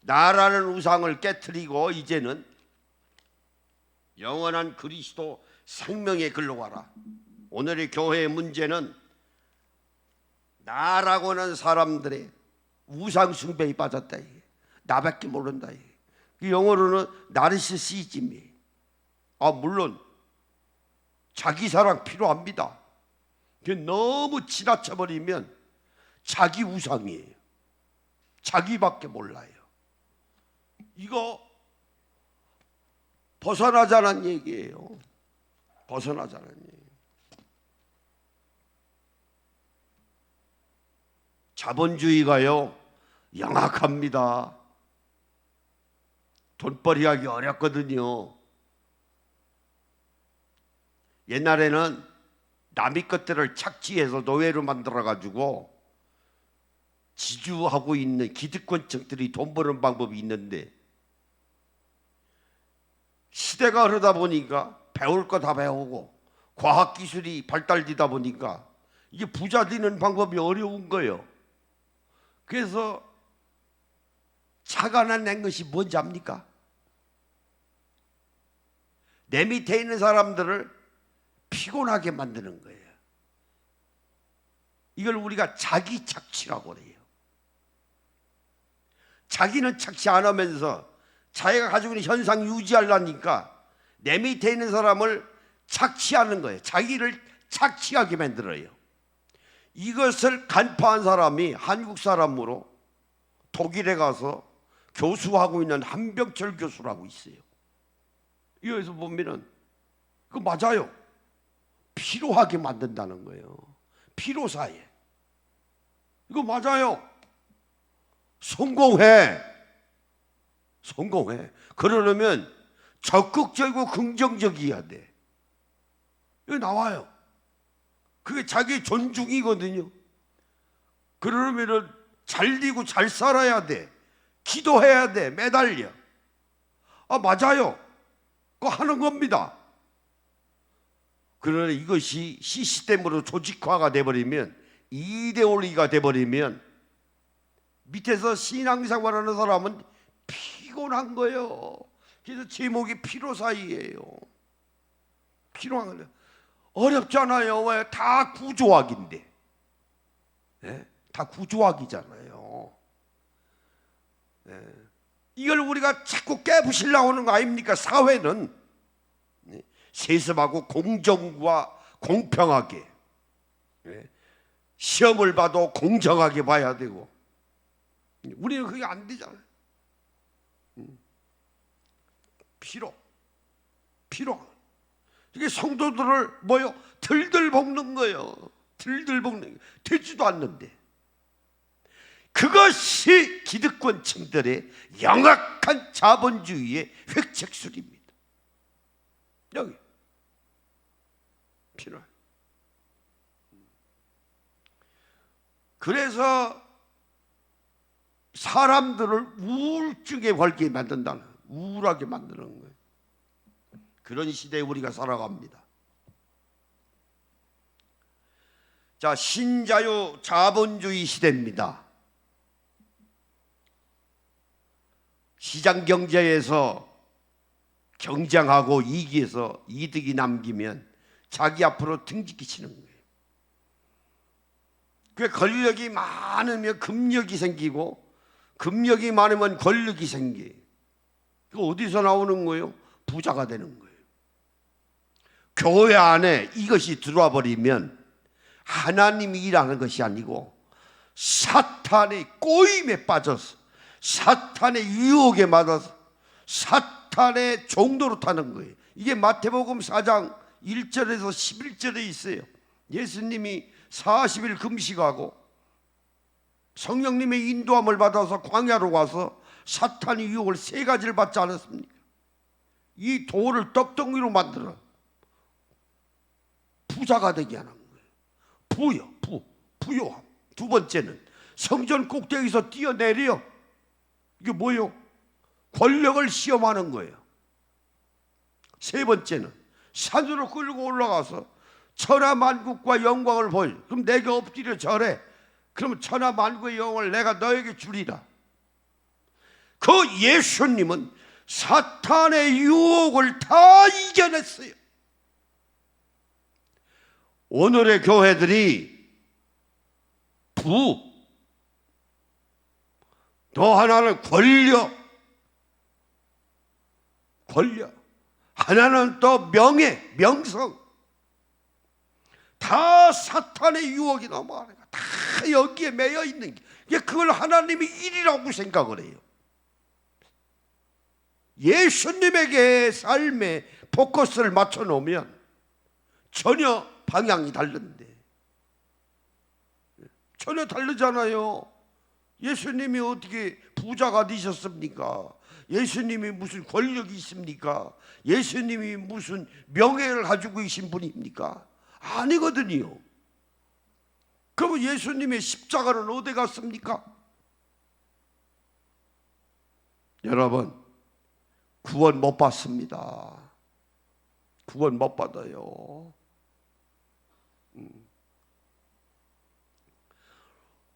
[SPEAKER 1] 나라는 우상을 깨트리고 이제는 영원한 그리스도 생명의 글로 가라. 오늘의 교회의 문제는 나라고 하는 사람들의 우상 숭배에 빠졌다. 나밖에 모른다. 영어로는 나르시시즘이. 물론 자기 사랑 필요합니다. 너무 지나쳐 버리면 자기 우상이에요. 자기밖에 몰라요. 이거 벗어나자는 얘기예요. 벗어나자는 얘기. 자본주의가요 영악합니다. 돈벌이하기 어렵거든요. 옛날에는 남의 것들을 착취해서 노예로 만들어가지고 지주하고 있는 기득권층들이 돈 버는 방법이 있는데, 시대가 흐르다 보니까 배울 거 다 배우고 과학기술이 발달되다 보니까 이게 부자 되는 방법이 어려운 거예요. 그래서 착안을 낸 것이 뭔지 압니까? 내 밑에 있는 사람들을 피곤하게 만드는 거예요. 이걸 우리가 자기 착취라고 그래요. 자기는 착취 안 하면서 자기가 가지고 있는 현상 유지하려니까 내 밑에 있는 사람을 착취하는 거예요. 자기를 착취하게 만들어요. 이것을 간파한 사람이 한국 사람으로 독일에 가서 교수하고 있는 한병철 교수라고 있어요. 여기서 보면은 그거 맞아요. 피로하게 만든다는 거예요. 피로사에. 이거 맞아요. 성공해. 그러려면 적극적이고 긍정적이어야 돼. 이거 나와요. 그게 자기 존중이거든요. 그러면은 잘 되고 잘 살아야 돼. 기도해야 돼. 매달려. 맞아요. 그거 하는 겁니다. 그러나 이것이 시스템으로 조직화가 돼버리면, 이데올로기가 돼버리면 밑에서 신앙생활하는 사람은 피곤한 거예요. 그래서 제목이 피로사이예요. 피로한 거예요. 어렵잖아요. 왜? 다 구조학인데. 네? 다 구조학이잖아요. 네. 이걸 우리가 자꾸 깨부시려고 하는 거 아닙니까? 사회는 세습하고 공정과 공평하게, 시험을 봐도 공정하게 봐야 되고, 우리는 그게 안 되잖아요. 피로. 이게 성도들을 들들 볶는 거예요. 들들 볶는 거예요. 되지도 않는데. 그것이 기득권층들의 영악한 자본주의의 획책술입니다. 여기 필요해. 그래서 사람들을 우울증에 걸게 만든다는, 우울하게 만드는 거예요. 그런 시대에 우리가 살아갑니다. 자, 신자유 자본주의 시대입니다. 시장 경제에서 경쟁하고 이기에서 이득이 남기면 자기 앞으로 등지기 치는 거예요. 그 권력이 많으면 금력이 생기고, 금력이 많으면 권력이 생겨요. 그 어디서 나오는 거예요? 부자가 되는 거예요. 교회 안에 이것이 들어와 버리면 하나님이 일하는 것이 아니고 사탄의 꼬임에 빠져서, 사탄의 유혹에 맞아서 사탄의 종도로 타는 거예요. 이게 마태복음 4장 1절에서 11절에 있어요. 예수님이 40일 금식하고 성령님의 인도함을 받아서 광야로 가서 사탄이 유혹을 세 가지를 받지 않았습니까? 이 돌을 떡덩이로 만들어 부자가 되게 하는 거예요. 부요함. 두 번째는 성전 꼭대기에서 뛰어내려, 이게 뭐예요? 권력을 시험하는 거예요. 세 번째는 산으로 끌고 올라가서 천하만국과 영광을 보여. 그럼 내게 엎드려 절해. 그럼 천하만국의 영광을 내가 너에게 주리라. 그 예수님은 사탄의 유혹을 다 이겨냈어요. 오늘의 교회들이 또 하나는 권력, 하나는 또 명예, 명성, 다 사탄의 유혹이 넘어가는 거야. 다 여기에 매여 있는 게, 그걸 하나님이 일이라고 생각을 해요. 예수님에게 삶에 포커스를 맞춰 놓으면 전혀 방향이 다른데, 전혀 다르잖아요. 예수님이 어떻게 부자가 되셨습니까? 예수님이 무슨 권력이 있습니까? 예수님이 무슨 명예를 가지고 계신 분입니까? 아니거든요. 그럼 예수님의 십자가는 어디 갔습니까? 여러분, 구원 못 받습니다. 구원 못 받아요.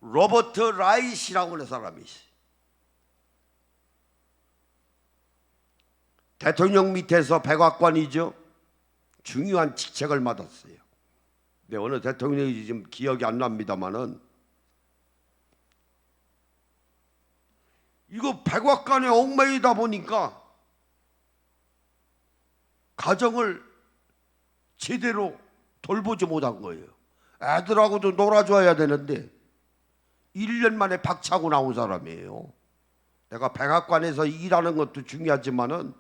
[SPEAKER 1] 로버트 라이시라고 하는 사람이 있어요. 대통령 밑에서 백악관이죠. 중요한 직책을 맡았어요. 근데 어느 대통령이 지금 기억이 안 납니다만은, 이거 백악관에 얽매이다 보니까 가정을 제대로 돌보지 못한 거예요. 애들하고도 놀아줘야 되는데 1년 만에 박차고 나온 사람이에요. 내가 백악관에서 일하는 것도 중요하지만은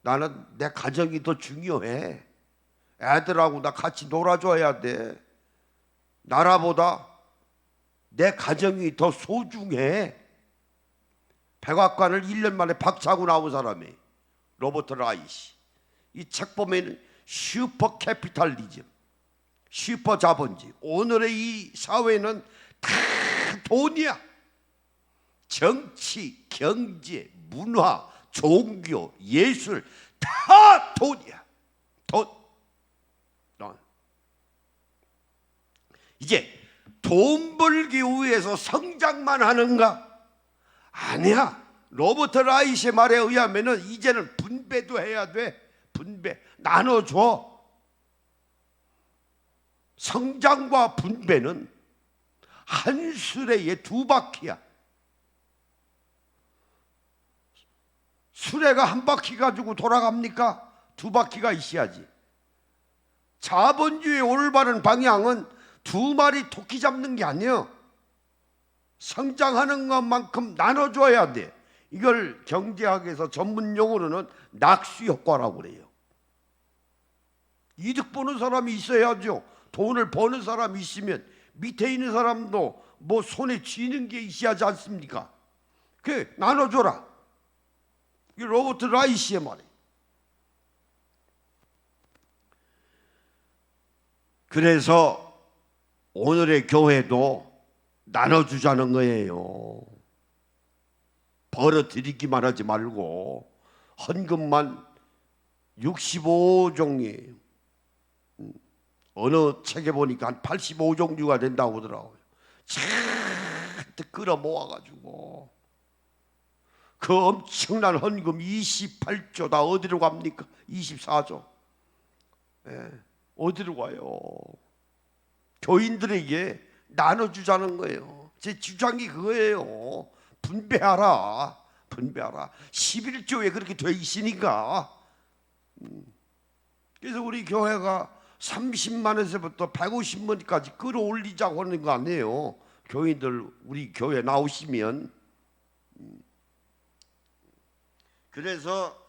[SPEAKER 1] 나는 내 가정이 더 중요해. 애들하고 나 같이 놀아줘야 돼. 나라보다 내 가정이 더 소중해. 백악관을 1년 만에 박차고 나온 사람이 로버트 라이시. 이 책 보면 슈퍼 캐피탈리즘, 슈퍼 자본주의. 오늘의 이 사회는 다 돈이야. 정치, 경제, 문화, 종교, 예술, 다 돈이야. 돈. 이제 돈 벌기 위해서 성장만 하는가? 아니야. 로버트 라이시의 말에 의하면 이제는 분배도 해야 돼. 분배, 나눠줘. 성장과 분배는 한 수레에 두 바퀴야. 수레가 한 바퀴 가지고 돌아갑니까? 두 바퀴가 있어야지. 자본주의의 올바른 방향은 두 마리 토끼 잡는 게 아니에요. 성장하는 것만큼 나눠줘야 돼. 이걸 경제학에서 전문 용어로는 낙수 효과라고 그래요. 이득 보는 사람이 있어야죠. 돈을 버는 사람이 있으면 밑에 있는 사람도 뭐 손에 쥐는 게 있어야 하지 않습니까? 그 나눠줘라. 이게 로버트 라이시의 말이에요. 그래서 오늘의 교회도 나눠주자는 거예요. 벌어들이기만 하지 말고 헌금만 65종이에요. 어느 책에 보니까 한 85종류가 된다고 하더라고요. 잔뜩 끌어 모아가지고 그 엄청난 헌금 28조 다 어디로 갑니까? 24조. 예, 어디로 가요? 교인들에게 나눠주자는 거예요. 제 주장이 그거예요. 분배하라. 분배하라. 11조에 그렇게 돼 있으니까. 그래서 우리 교회가 30만에서부터 150만까지 끌어올리자고 하는 거 아니에요. 교인들 우리 교회 나오시면. 그래서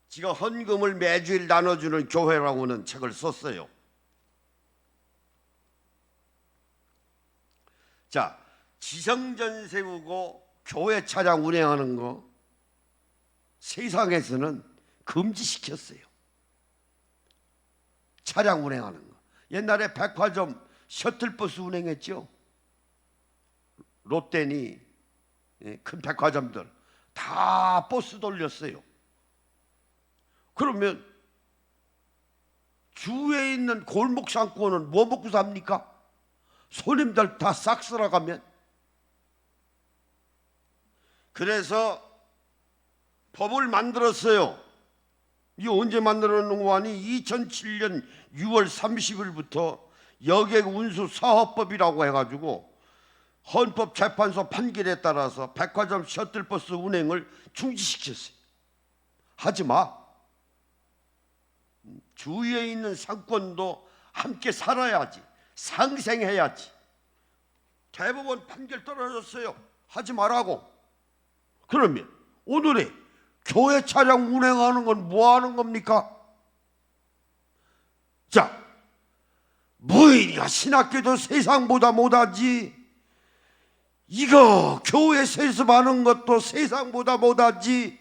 [SPEAKER 1] 제가 헌금을 매주일 나눠주는 교회라고는 책을 썼어요. 자, 지성전 세우고 교회 차량 운행하는 거 세상에서는 금지시켰어요. 차량 운행하는 거. 옛날에 백화점 셔틀버스 운행했죠. 롯데니 큰 백화점들 다 버스 돌렸어요. 그러면 주위에 있는 골목 상권은 뭐 먹고 삽니까? 손님들 다 싹 쓸어가면. 그래서 법을 만들었어요. 이 언제 만들었는 거 아니? 2007년 6월 30일부터 여객운수사업법이라고 해가지고 헌법재판소 판결에 따라서 백화점 셔틀버스 운행을 중지시켰어요. 하지마. 주위에 있는 상권도 함께 살아야지, 상생해야지. 대법원 판결 떨어졌어요. 하지 말라고. 그러면 오늘의 교회 차량 운행하는 건 뭐 하는 겁니까? 자, 무인이가 신학교도 세상보다 못하지. 이거 교회 세습하는 것도 세상보다 못하지.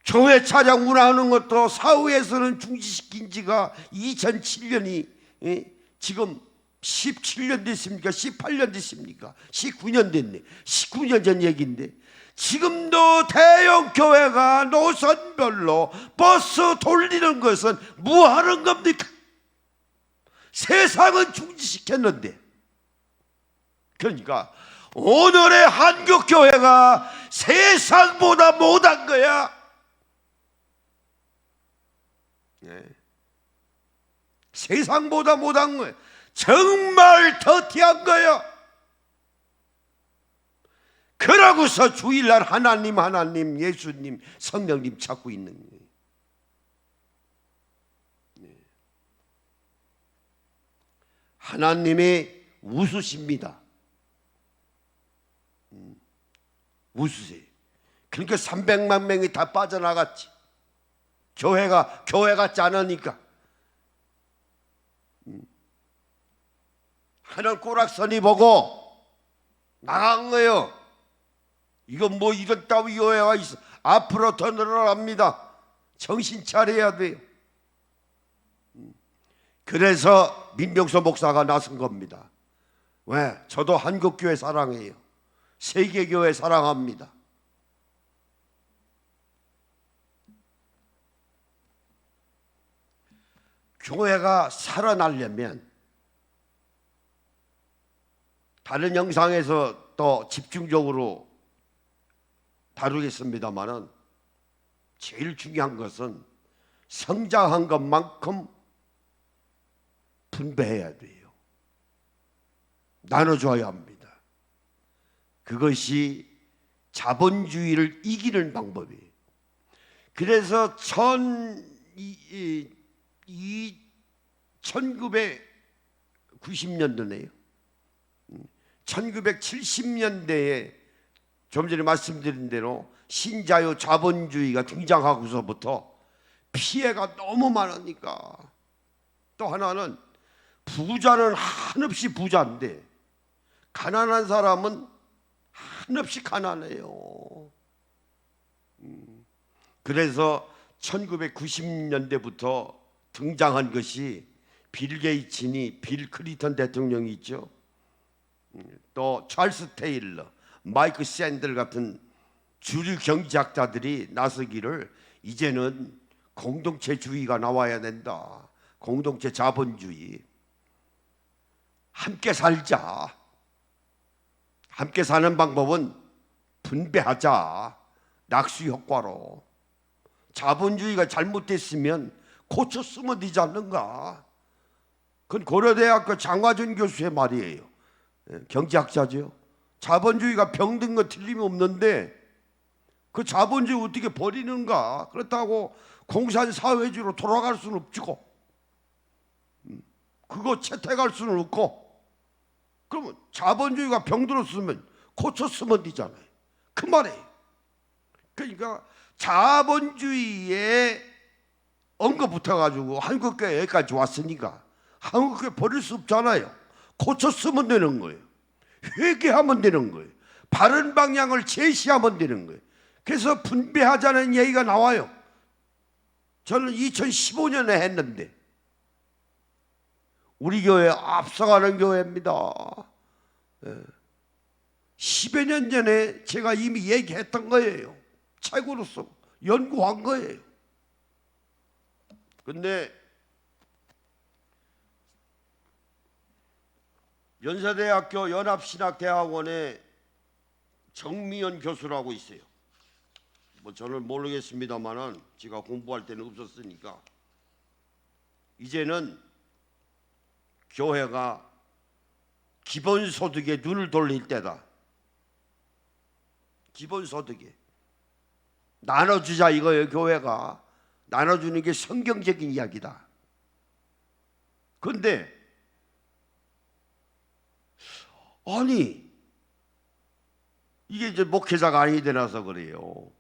[SPEAKER 1] 교회 차량 운행하는 것도 사후에서는 중지시킨 지가 2007년이 지금 17년 됐습니까? 18년 됐습니까? 19년 됐네. 19년 전 얘기인데 지금도 대형 교회가 노선별로 버스 돌리는 것은 뭐 하는 겁니까? 세상은 중지시켰는데. 그러니까 오늘의 한국교회가 세상보다 못한 거야. 세상보다 못한 거야. 정말 더티한 거야. 그러고서 주일날 하나님, 예수님, 성령님 찾고 있는 거예요. 하나님이 웃으십니다. 웃으세요. 그러니까 300만 명이 다 빠져나갔지. 교회가 교회 같지 않으니까. 하늘 꼬락서니 보고 나간 거예요. 이건 뭐 이런 따위 교회가 있어. 앞으로 더 늘어납니다. 정신 차려야 돼요. 그래서 민병서 목사가 나선 겁니다. 왜? 저도 한국교회 사랑해요. 세계교회 사랑합니다. 교회가 살아나려면 다른 영상에서 더 집중적으로 다루겠습니다만은 제일 중요한 것은 성장한 것만큼 분배해야 돼요. 나눠줘야 합니다. 그것이 자본주의를 이기는 방법이에요. 그래서 1990년도네요. 1970년대에 좀 전에 말씀드린 대로 신자유 자본주의가 등장하고서부터 피해가 너무 많으니까. 또 하나는 부자는 한없이 부자인데 가난한 사람은 한없이 가난해요. 그래서 1990년대부터 등장한 것이 빌 게이츠니 빌 클린턴 대통령이 있죠. 또 찰스 테일러, 마이크 샌들 같은 주류 경제학자들이 나서기를 이제는 공동체주의가 나와야 된다. 공동체 자본주의. 함께 살자. 함께 사는 방법은 분배하자. 낙수 효과로. 자본주의가 잘못됐으면 고쳐 쓰면 되지 않는가. 그건 고려대학교 장화준 교수의 말이에요. 경제학자죠. 자본주의가 병든 거 틀림없는데 그 자본주의 어떻게 버리는가. 그렇다고 공산사회주의로 돌아갈 수는 없지고 그거 채택할 수는 없고. 그러면 자본주의가 병들었으면 고쳐 쓰면 되잖아요. 그 말이에요. 그러니까 자본주의에 언급 붙어가지고 한국교회 여기까지 왔으니까 한국교회 버릴 수 없잖아요. 고쳐 쓰면 되는 거예요. 회개하면 되는 거예요. 바른 방향을 제시하면 되는 거예요. 그래서 분배하자는 얘기가 나와요. 저는 2015년에 했는데 우리 교회 앞서가는 교회입니다. 10여 년 전에 제가 이미 얘기했던 거예요. 책으로서 연구한 거예요. 근데 연세대학교 연합신학대학원에 정미연 교수라고 있어요. 뭐 저는 모르겠습니다만은 제가 공부할 때는 없었으니까 이제는 교회가 기본소득에 눈을 돌릴 때다. 기본소득에 나눠주자 이거예요. 교회가 나눠주는 게 성경적인 이야기다. 그런데 아니 이게 이제 목회자가 아니 되나서 그래요.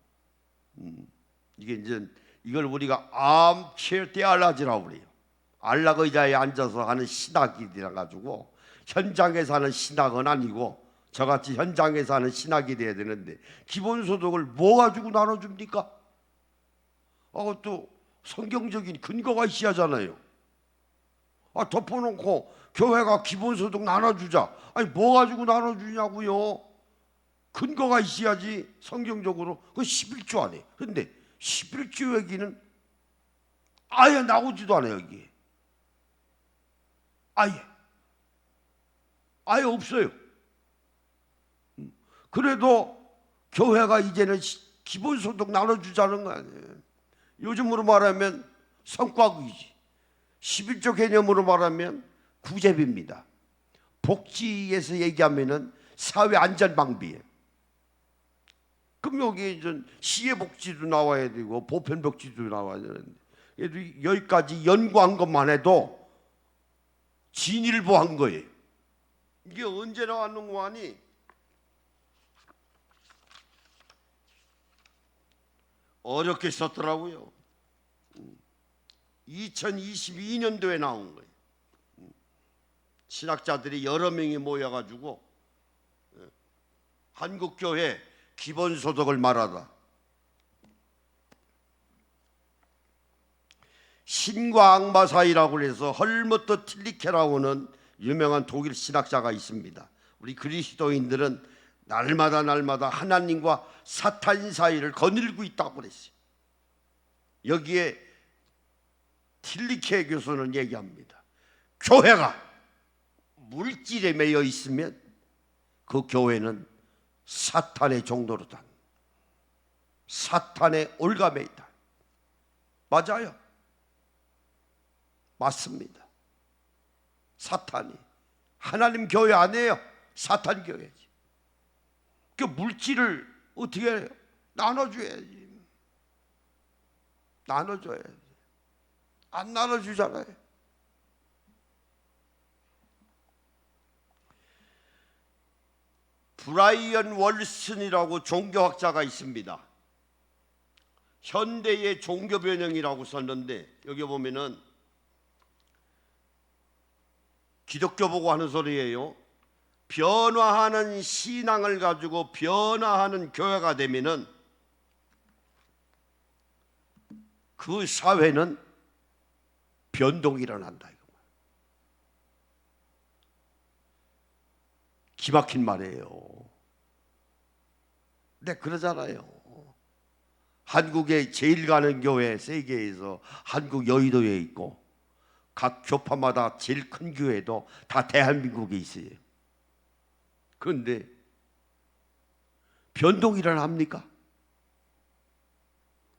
[SPEAKER 1] 이게 이제 이걸 우리가 암체어 테올로지라고 그래요. 안락 의자에 앉아서 하는 신학이 되어 가지고 현장에서 하는 신학은 아니고 저같이 현장에서 하는 신학이 돼야 되는데 기본소득을 뭐 가지고 나눠줍니까? 또 성경적인 근거가 있어야 하잖아요. 덮어놓고 교회가 기본소득 나눠주자. 아니 뭐 가지고 나눠주냐고요. 근거가 있어야지. 성경적으로 그 11조 안에. 근데 11조 얘기는 아예 나오지도 않아요. 여기 아예 없어요. 그래도 교회가 이제는 기본소득 나눠주자는 거 아니에요. 요즘으로 말하면 성과급이지. 11조 개념으로 말하면 구제비입니다. 복지에서 얘기하면은 사회안전방비예요. 그럼 여기 이제 시혜복지도 나와야 되고 보편복지도 나와야 되는데 여기까지 연구한 것만 해도 진일보한 거예요. 이게 언제 나왔는 거 아니? 어렵게 썼더라고요. 2022년도에 나온 거예요. 신학자들이 여러 명이 모여가지고 한국교회 기본소득을 말하다. 신과 악마 사이라고 해서 헐머트 틸리케라고는 유명한 독일 신학자가 있습니다. 우리 그리스도인들은 날마다 하나님과 사탄 사이를 거닐고 있다고 그랬어요. 여기에 틸리케 교수는 얘기합니다. 교회가 물질에 매여 있으면 그 교회는 사탄의 종로로다. 사탄의 올가매 있다. 맞아요. 맞습니다. 사탄이 하나님 교회 아니에요. 사탄 교회지. 그 물질을 어떻게 해요? 나눠줘야지. 나눠줘야지. 안 나눠주잖아요. 브라이언 월슨이라고 종교학자가 있습니다. 현대의 종교 변형이라고 썼는데 여기 보면은 기독교 보고 하는 소리예요. 변화하는 신앙을 가지고 변화하는 교회가 되면은 그 사회는 변동이 일어난다. 기막힌 말이에요. 근데 그러잖아요. 한국에 제일 가는 교회 세계에서 한국 여의도에 있고 각 교파마다 제일 큰 교회도 다 대한민국에 있어요. 그런데 변동이 일어납니까?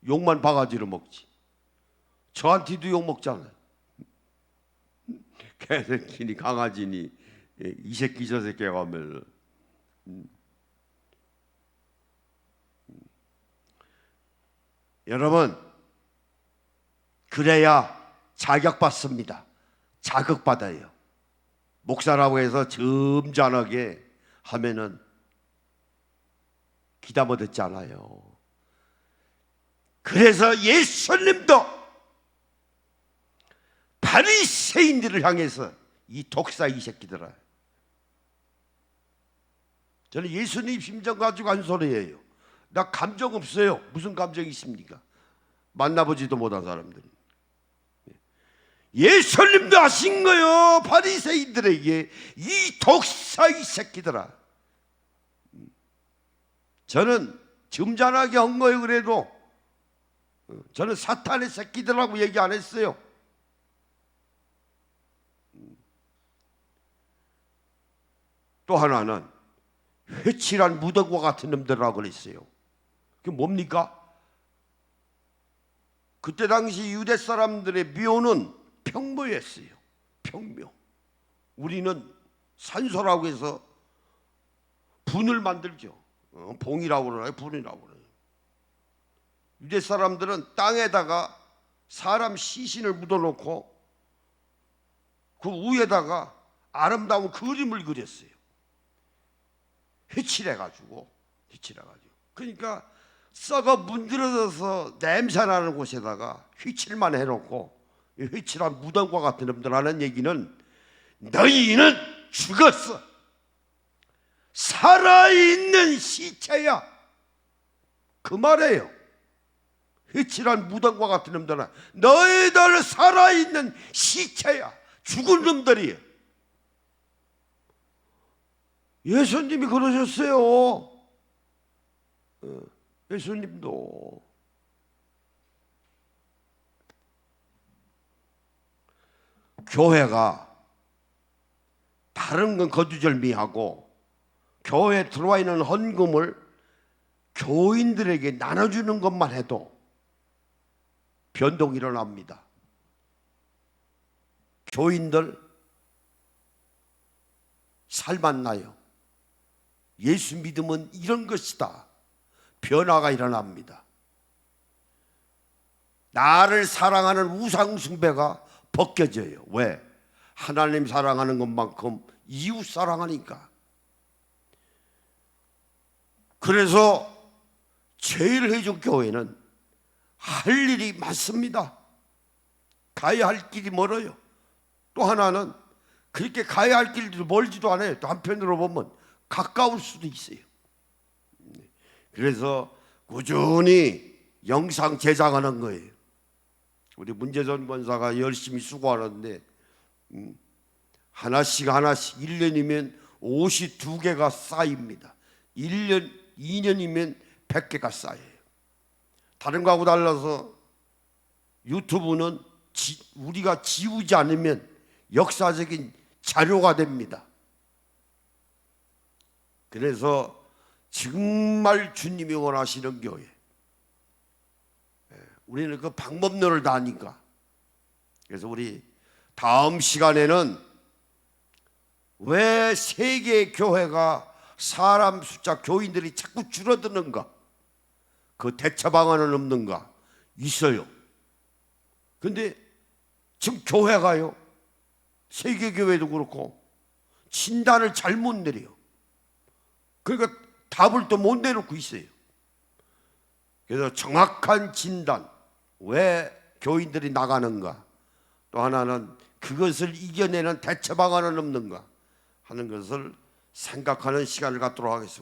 [SPEAKER 1] 욕만 바가지로 먹지. 저한테도 욕 먹잖아요. 개새끼니 강아지니 이 새끼 저 새끼가 하면 여러분 그래야 자격받습니다. 자극받아요. 목사라고 해서 점잖하게 하면은 기다못 듣지 않아요. 그래서 예수님도 바리새인들을 향해서 이 독사 이 새끼들아 저는 예수님 심정 가지고 한 소리예요. 나 감정 없어요. 무슨 감정이 있습니까? 만나보지도 못한 사람들이. 예수님도 하신 거요. 바리새인들에게 이 독사의 새끼들아. 저는 점잖하게 한 거예요. 그래도 저는 사탄의 새끼들하고 얘기 안 했어요. 또 하나는 회칠한 무덤과 같은 놈들이라고 그랬어요. 그게 뭡니까? 그때 당시 유대 사람들의 묘는 평묘였어요. 평묘. 우리는 산소라고 해서 분을 만들죠. 봉이라고 그러나요? 분이라고 그러나요? 유대 사람들은 땅에다가 사람 시신을 묻어놓고 그 위에다가 아름다운 그림을 그렸어요. 회칠해가지고. 그러니까 썩어 문드러져서 냄새나는 곳에다가 휘칠만 해놓고 휘칠한 무덤과 같은 놈들 하는 얘기는 너희는 죽었어. 살아있는 시체야. 그 말이에요. 휘칠한 무덤과 같은 놈들은 너희들 살아있는 시체야. 죽은 놈들이에요. 예수님이 그러셨어요. 예수님도. 교회가 다른 건 거두절미하고 교회에 들어와 있는 헌금을 교인들에게 나눠주는 것만 해도 변동이 일어납니다. 교인들 살만 나요. 예수 믿음은 이런 것이다. 변화가 일어납니다. 나를 사랑하는 우상 숭배가 벗겨져요. 왜? 하나님 사랑하는 것만큼 이웃 사랑하니까. 그래서 제일 해준 교회는 할 일이 많습니다. 가야 할 길이 멀어요. 또 하나는 그렇게 가야 할 길도 멀지도 않아요. 또 한편으로 보면 가까울 수도 있어요. 그래서 꾸준히 영상 제작하는 거예요. 우리 문재전 권사가 열심히 수고하는데 하나씩 1년이면 옷이 2개가 쌓입니다. 1년, 2년이면 100개가 쌓여요. 다른 거하고 달라서 유튜브는 우리가 지우지 않으면 역사적인 자료가 됩니다. 그래서 정말 주님이 원하시는 교회, 우리는 그 방법론을 다 아니까. 그래서 우리 다음 시간에는 왜 세계 교회가 사람 숫자, 교인들이 자꾸 줄어드는가, 그 대처 방안은 없는가? 있어요. 근데 지금 교회가요, 세계 교회도 그렇고 진단을 잘못 내려요. 그러니까 답을 또 못 내놓고 있어요. 그래서 정확한 진단, 왜 교인들이 나가는가, 또 하나는 그것을 이겨내는 대처 방안은 없는가 하는 것을 생각하는 시간을 갖도록 하겠습니다.